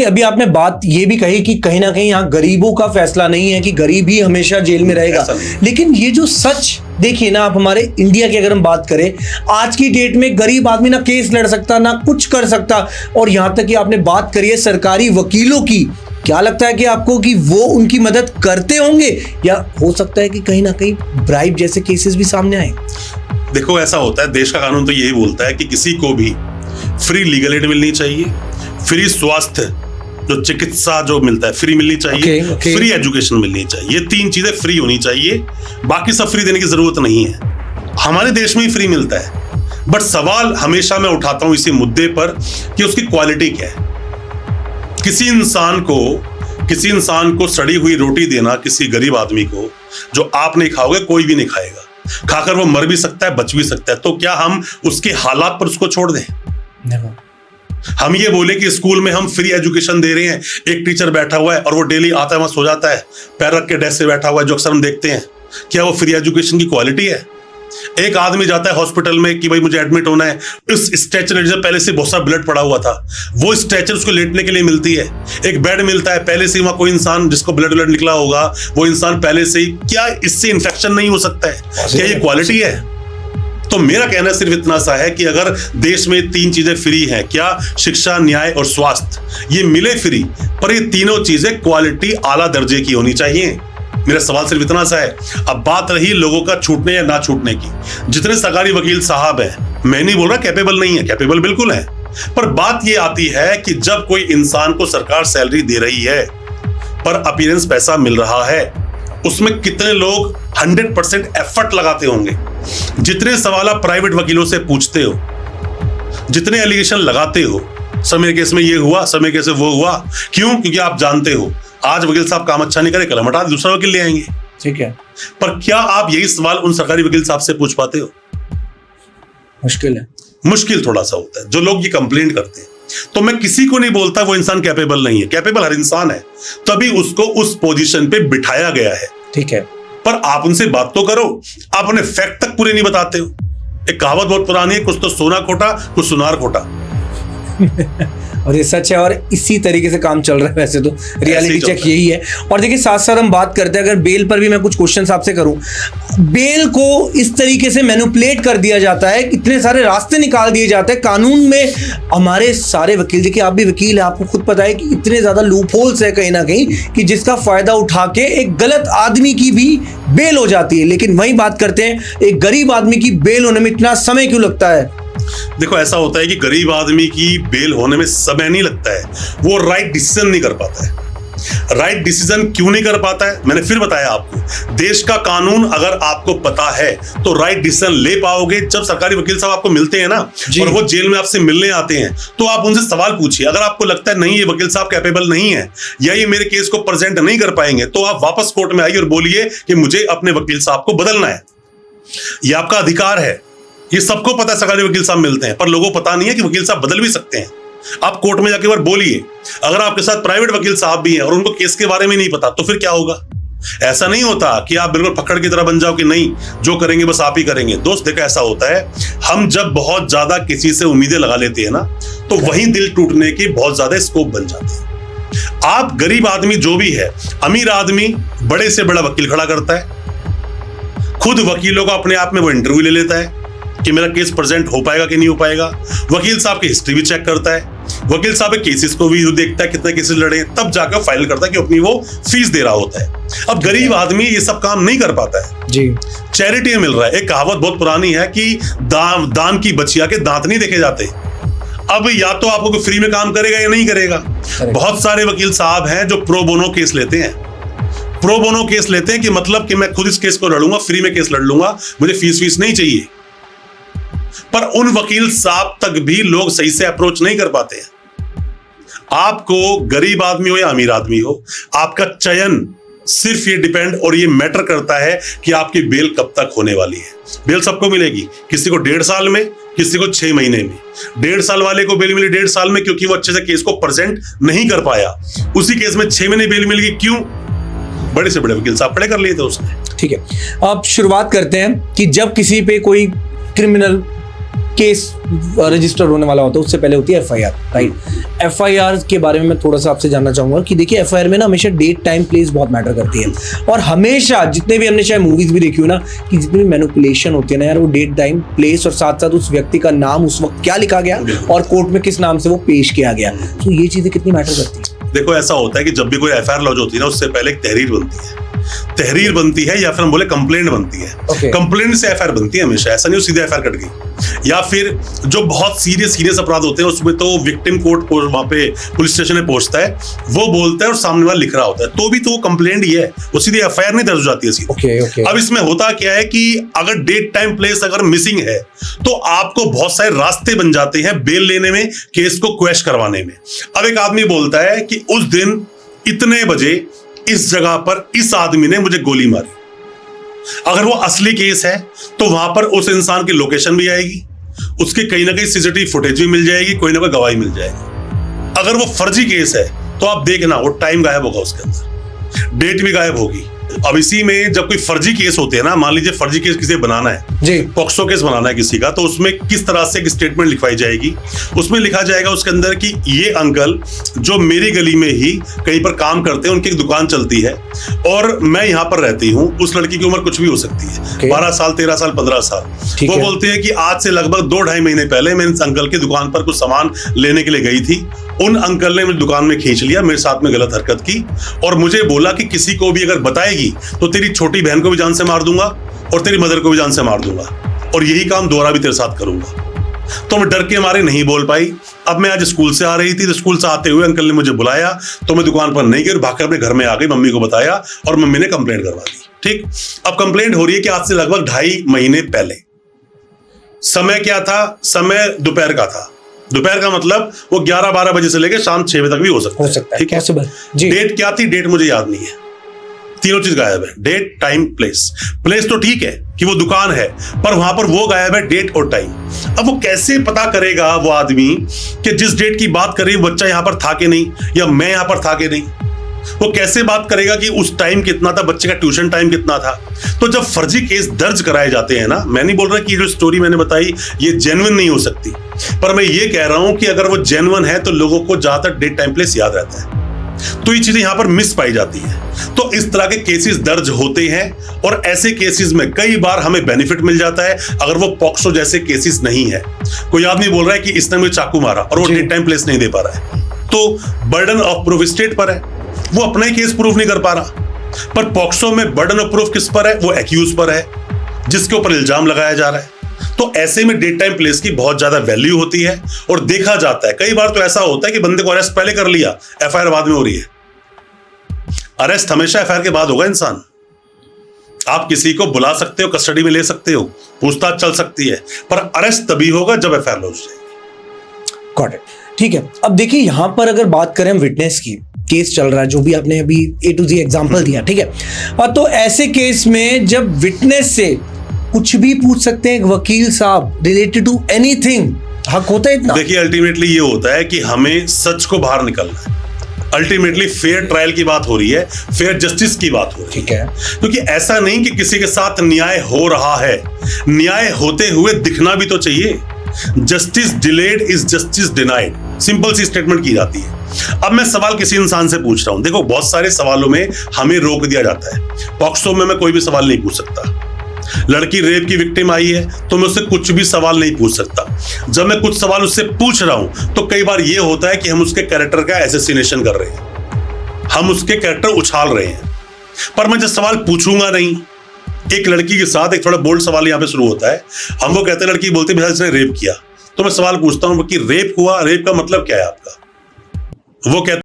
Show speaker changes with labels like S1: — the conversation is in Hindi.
S1: अभी आपने बात ये भी कही कि कहीं ना कहीं यहाँ गरीबों का फैसला नहीं है कि गरीब ही हमेशा जेल में रहेगा, लेकिन ये जो सच देखिए ना, आप हमारे इंडिया की अगर हम बात करें, आज की डेट में गरीब आदमी ना केस लड़ सकता ना कुछ कर सकता। और यहां तक कि आपने बात करी है सरकारी वकीलों की, क्या लगता है कि आपको कि वो उनकी मदद करते होंगे, या हो सकता है कि कहीं ना कहीं ब्राइब जैसे केसेस भी सामने आए?
S2: देखो, ऐसा होता है, देश का कानून तो यही बोलता है कि किसी को भी फ्री लीगल एड मिलनी चाहिए, फ्री स्वास्थ्य जो चिकित्सा जो मिलता है फ्री मिलनी चाहिए, फ्री एजुकेशन मिलनी चाहिए। ये तीन चीजें फ्री होनी चाहिए, बाकी सब फ्री देने की जरूरत नहीं है। हमारे देश में ही फ्री मिलता है, बट सवाल हमेशा मैं उठाता हूं इसी मुद्दे पर कि उसकी क्वालिटी क्या है। किसी इंसान को सड़ी हुई रोटी देना किसी गरीब आदमी को, जो आप नहीं खाओगे कोई भी नहीं खाएगा, खाकर वो मर भी सकता है, बच भी सकता है, तो क्या हम उसके हालात पर उसको छोड़ दें? नहीं। हम ये बोले कि स्कूल में हम फ्री एजुकेशन दे रहे हैं, एक टीचर बैठा हुआ है और वो डेली आता है, वहां सो जाता है, पैर रख के डेस्क से बैठा हुआ है, जो अक्सर हम देखते हैं, क्या वो फ्री एजुकेशन की क्वालिटी है? एक आदमी जाता है हॉस्पिटल में कि भाई मुझे एडमिट होना है, उस स्ट्रेचर पहले से बहुत सारा ब्लड पड़ा हुआ था, वो स्ट्रेचर उसको लेटने के लिए मिलती है, एक बेड मिलता है, पहले से वहां कोई इंसान जिसको ब्लड निकला होगा वो इंसान पहले से ही, क्या इससे इंफेक्शन नहीं हो सकता है? क्या ये क्वालिटी है? तो मेरा कहना सिर्फ इतना सा है कि अगर देश में तीन चीजें फ्री हैं, क्या शिक्षा, न्याय और स्वास्थ्य, ये मिले फ्री, पर ये तीनों चीजें क्वालिटी आला दर्जे की होनी चाहिए। मेरा सवाल सिर्फ इतना सा है। अब बात रही लोगों का छूटने या ना छूटने की, जितने सरकारी वकील साहब हैं, मैं नहीं बोल रहा कैपेबल नहीं है, कैपेबल बिल्कुल है, पर बात ये आती है कि जब कोई इंसान को सरकार सैलरी दे रही है पर अपीयरेंस पैसा मिल रहा है, उसमें कितने लोग 100% एफर्ट लगाते होंगे? जितने सवाल आप प्राइवेट वकीलों से पूछते हो, जितने एलिगेशन लगाते हो, समय केस में ये हुआ, समय केस में वो हुआ, क्यों? क्योंकि आप जानते हो आज वकील साहब काम अच्छा नहीं करे, कल हटा दूसरा वकील ले आएंगे,
S1: ठीक है,
S2: पर क्या आप यही सवाल उन सरकारी वकील साहब से पूछ पाते हो?
S1: मुश्किल है,
S2: मुश्किल थोड़ा सा होता है। जो लोग ये कंप्लेंट करते हैं, तो मैं किसी को नहीं बोलता वो इंसान कैपेबल नहीं है, कैपेबल हर इंसान है, तभी उसको उस पोजीशन पे बिठाया गया है,
S1: ठीक है,
S2: पर आप उनसे बात तो करो, आप उन्हें फैक्ट तक पूरे नहीं बताते हो। एक कहावत बहुत पुरानी है, कुछ तो सोना खोटा कुछ सुनार खोटा।
S1: और ये सच है, और इसी तरीके से काम चल रहा है वैसे तो, रियलिटी चेक यही है। और देखिए साथ साथ हम बात करते हैं, अगर बेल पर भी मैं कुछ क्वेश्चन आपसे करूं, बेल को इस तरीके से मैनिपुलेट कर दिया जाता है, इतने सारे रास्ते निकाल दिए जाते हैं कानून में। हमारे सारे वकील, देखिए आप भी वकील हैं, आपको खुद पता है कि इतने ज्यादा लूप होल्स है कहीं ना कहीं, कि जिसका फायदा उठा के एक गलत आदमी की भी बेल हो जाती है। लेकिन वही बात करते हैं, एक गरीब आदमी की बेल होने में इतना समय क्यों लगता है?
S2: देखो, ऐसा होता है कि गरीब आदमी की बेल होने में समय नहीं लगता है, वो राइट डिसीजन नहीं कर पाता है। राइट डिसीजन क्यों नहीं कर पाता है? मैंने फिर बताया आपको, देश का कानून अगर आपको पता है तो राइट डिसीजन ले पाओगे। जब सरकारी वकील साहब आपको मिलते हैं ना, और वो जेल में आपसे मिलने आते हैं, तो आप उनसे सवाल पूछिए। अगर आपको लगता है नहीं ये वकील साहब कैपेबल नहीं है, या ये मेरे केस को प्रेजेंट नहीं कर पाएंगे, तो आप वापस कोर्ट में आइए और बोलिए कि मुझे अपने वकील साहब को बदलना है। ये आपका अधिकार है, ये सबको पता है, सरकारी वकील साहब मिलते हैं, पर लोगों को पता नहीं है कि वकील साहब बदल भी सकते हैं। आप कोर्ट में जाके बार बोलिए। अगर आपके साथ प्राइवेट वकील साहब भी हैं और उनको केस के बारे में नहीं पता, तो फिर क्या होगा? ऐसा नहीं होता कि आप बिल्कुल पकड़ की तरह बन जाओ कि नहीं, जो करेंगे बस आप ही करेंगे। दोस्त देखो, ऐसा होता है, हम जब बहुत ज्यादा किसी से उम्मीदें लगा लेते हैं ना, तो वहीं दिल टूटने की बहुत ज्यादा स्कोप बन जाते हैं। आप गरीब आदमी जो भी है, अमीर आदमी बड़े से बड़ा वकील खड़ा करता है, खुद वकीलों को अपने आप में वो इंटरव्यू ले लेता है कि मेरा केस प्रेजेंट हो पाएगा कि नहीं हो पाएगा। वकील साहब की हिस्ट्री भी चेक करता है, वकील साहब के केसेस को भी देखता है, कितने केसेस लड़े, तब जाकर फाइल करता है कि अपनी वो फीस दे रहा होता है। अब गरीब आदमी ये सब काम नहीं कर पाता है जी, चैरिटी मिल रहा है। एक कहावत बहुत पुरानी है कि दान की बचिया के दांत नहीं देखे जाते। अब या तो आपको फ्री में काम करेगा या नहीं करेगा। बहुत सारे वकील साहब हैं जो प्रो बोनो केस लेते हैं, प्रो बोनो केस लेते हैं कि मतलब कि मैं खुद इस केस को लड़ूंगा, फ्री में केस लड़ लूंगा, मुझे फीस नहीं चाहिए। पर उन वकील साहब तक भी लोग सही से अप्रोच नहीं कर पाते हैं। आपको गरीब आदमी हो या अमीर आदमी हो, आपका चयन सिर्फ ये डिपेंड और ये मैटर करता है कि आपकी बेल कब तक होने वाली है। बेल सबको मिलेगी, किसी को 1.5 साल में, किसी को 6 महीने में। 1.5 साल वाले को बेल मिली 1.5 साल में क्योंकि वो अच्छे से केस को प्रेजेंट नहीं कर पाया। उसी केस में 6 महीने बेल मिल गई, क्यों? बड़े से बड़े वकील साहब खड़े कर लिए थे उसने।
S1: ठीक है, अब शुरुआत करते हैं कि जब किसी पे कोई क्रिमिनल केस रजिस्टर होने वाला होता है उससे पहले होती है एफआईआर, राइट। एफआईआर के बारे में मैं थोड़ा सा आपसे जानना चाहूंगा कि देखिए एफआईआर में ना हमेशा डेट टाइम प्लेस बहुत मैटर करती है, और हमेशा जितने भी हमने चाहे मूवीज भी देखी हो ना कि जितनी भी मैनिपुलेशन होती है ना यार, वो डेट टाइम प्लेस और साथ साथ उस व्यक्ति का नाम उस वक्त क्या लिखा गया और कोर्ट में किस नाम से वो पेश किया गया, तो ये चीजें कितनी मैटर करती है।
S2: देखो ऐसा होता है कि जब भी कोई एफआईआर लॉन्च होती है ना उससे पहले एक तहरीर बनती है या फिर हम बोले कंप्लेंट बनती है। कंप्लेंट से एफआईआर बनती है हमेशा, ऐसा नहीं सीधे एफआईआर कट गई। या फिर जो बहुत सीरियस अपराध होते हैं उसमें तो विक्टिम कोर्ट वहां पे पुलिस स्टेशन में पहुंचता है, वो बोलता है और सामने वाला लिख रहा होता है, तो भी तो वो कंप्लेंट ही है, वो सीधी एफआईआर नहीं दर्ज हो जाती है सीधी। अब इसमें होता क्या है कि अगर डेट टाइम प्लेस अगर मिसिंग है तो आपको बहुत सारे रास्ते बन जाते हैं बेल लेने में, केस को क्वैश करवाने में। अब एक आदमी बोलता है कि उस दिन इतने बजे इस जगह पर इस आदमी ने मुझे गोली मारी, अगर वो असली केस है तो वहां पर उस इंसान की लोकेशन भी आएगी, उसकी कहीं ना कहीं सीसीटीवी फुटेज भी मिल जाएगी, कोई ना कोई गवाही मिल जाएगी। अगर वो फर्जी केस है तो आप देखना वो टाइम गायब होगा, उसके अंदर डेट भी गायब होगी। अब इसी में जब कोई फर्जी केस होते हैं ना, मान लीजिए फर्जी केस किसी बनाना है जी, पॉक्सो केस बनाना है किसी का, तो उसमें किस तरह से एक स्टेटमेंट लिखवाई जाएगी, उसमें लिखा जाएगा उसके अंदर कि ये अंकल जो मेरी गली में ही कहीं पर काम करते हैं, उनकी एक दुकान चलती है और मैं यहाँ पर रहती हूँ। उस लड़की की उम्र कुछ भी हो सकती है, 12 साल 13 साल 15 साल। वो बोलते हैं कि आज से लगभग 2-2.5 महीने पहले मैं इस अंकल की दुकान पर कुछ सामान लेने के लिए गई थी, उन अंकल ने मुझे दुकान में खींच लिया, मेरे साथ में गलत हरकत की और मुझे बोला कि किसी को भी अगर बताएगी तो तेरी छोटी बहन को भी जान से मार दूंगा और तेरी मदर को भी जान से मार दूंगा, और यही काम दोबारा भी तेरे साथ करूंगा। तो मैं डर के मारे नहीं बोल पाई। अब मैं आज स्कूल से आ रही थी, तो स्कूल से आते हुए अंकल ने मुझे बुलाया, तो मैं दुकान पर नहीं गई और भागकर अपने घर में आ गई, मम्मी को बताया और मम्मी ने कंप्लेंट करवा दी। ठीक, अब कंप्लेंट हो रही है कि आज से लगभग 2.5 महीने पहले। समय क्या था? समय दोपहर का था। दोपहर का मतलब वो 11-12 बजे से लेकर शाम 6 बजे तक भी हो सकता है। ठीक है, डेट क्या थी? डेट मुझे याद नहीं है, तीनों चीज गायब है, डेट टाइम प्लेस। प्लेस तो ठीक है कि वो दुकान है, पर वहां पर वो गायब है, डेट और टाइम। अब वो कैसे पता करेगा वो आदमी कि जिस डेट की बात कर रही है बच्चा यहां पर था कि नहीं, या मैं यहां पर था कि नहीं? वो कैसे बात करेगा कि उस टाइम कितना था, बच्चे का ट्यूशन टाइम कितना था? तो जब फर्जी केस दर्ज कराए जाते हैं ना, मैं नहीं बोल रहा कि जो स्टोरी मैंने बताई ये जेन्युइन नहीं हो सकती, पर मैं ये कह रहा हूं कि अगर वो जेन्युइन है तो लोगों को ज्यादातर डेट टाइम प्लेस याद रहता है, तो ये चीजें यहां पर मिस पाई जाती है। तो इस तरह के केसेस दर्ज होते हैं और ऐसे केसेस में कई बार हमें बेनिफिट मिल जाता है अगर वो पॉक्सो जैसे केसेस नहीं है। कोई आदमी बोल रहा है कि इसने मुझे चाकू मारा और वो डेट टाइम प्लेस नहीं दे पा रहा है, तो बर्डन ऑफ प्रूफ स्टेट पर है, वो अपना ही केस प्रूफ नहीं कर पा रहा। पर पॉक्सो में बर्डन ऑफ प्रूफ किस पर है? वो एक्यूज पर है, जिसके ऊपर इल्जाम लगाया जा रहा है। तो ऐसे में डेट टाइम प्लेस की बहुत ज्यादा वैल्यू होती है और देखा जाता है। कई बार तो ऐसा होता है कि बंदे को अरेस्ट पहले कर लिया, एफआईआर बाद में हो रही है। अरेस्ट हमेशा एफआईआर के बाद होगा। इंसान, आप किसी को बुला सकते हो, कस्टडी में ले सकते हो, पूछताछ चल सकती है, पर अरेस्ट तभी होगा जब एफआईआर लॉन्च जाएगी।
S1: गॉट इट, ठीक है। अब देखिए यहां पर अगर बात करें विटनेस की, केस चल रहा है जो भी आपने अभी A to Z एग्जांपल दिया, ठीक है, तो ऐसे केस में जब विटनेस से कुछ भी पूछ सकते हैं वकील साहब रिलेटेड टू एनीथिंग, हक होता है इतना?
S2: देखिए अल्टीमेटली ये होता है कि हमें सच को बाहर निकलना है। अल्टीमेटली फेयर ट्रायल की बात हो रही है, फेयर जस्टिस की बात हो रही है,
S1: ठीक है,
S2: क्योंकि ऐसा नहीं कि किसी के साथ न्याय हो रहा है, न्याय होते हुए दिखना भी तो चाहिए। Justice delayed is justice denied, simple सी स्टेटमेंट की जाती है। अब मैं सवाल किसी इंसान से पूछ रहा हूं, देखो बहुत सारे सवालों में हमें रोक दिया जाता है। पॉक्सो में मैं कोई भी सवाल नहीं पूछ सकता। लड़की रेप की विक्टिम आई है तो मैं उससे कुछ भी सवाल नहीं पूछ सकता। जब मैं कुछ सवाल उससे पूछ रहा हूं तो कई बार यह होता है कि हम उसके कैरेक्टर का एसेसिनेशन कर रहे हैं, हम उसके कैरेक्टर उछाल रहे हैं। पर मैं जब सवाल पूछूंगा नहीं, एक लड़की के साथ एक थोड़ा बोल्ड सवाल यहाँ पे शुरू होता है। हम वो कहते हैं, लड़की बोलती है इसने रेप किया, तो मैं सवाल पूछता हूं कि रेप हुआ, रेप का मतलब क्या है आपका? वो कहते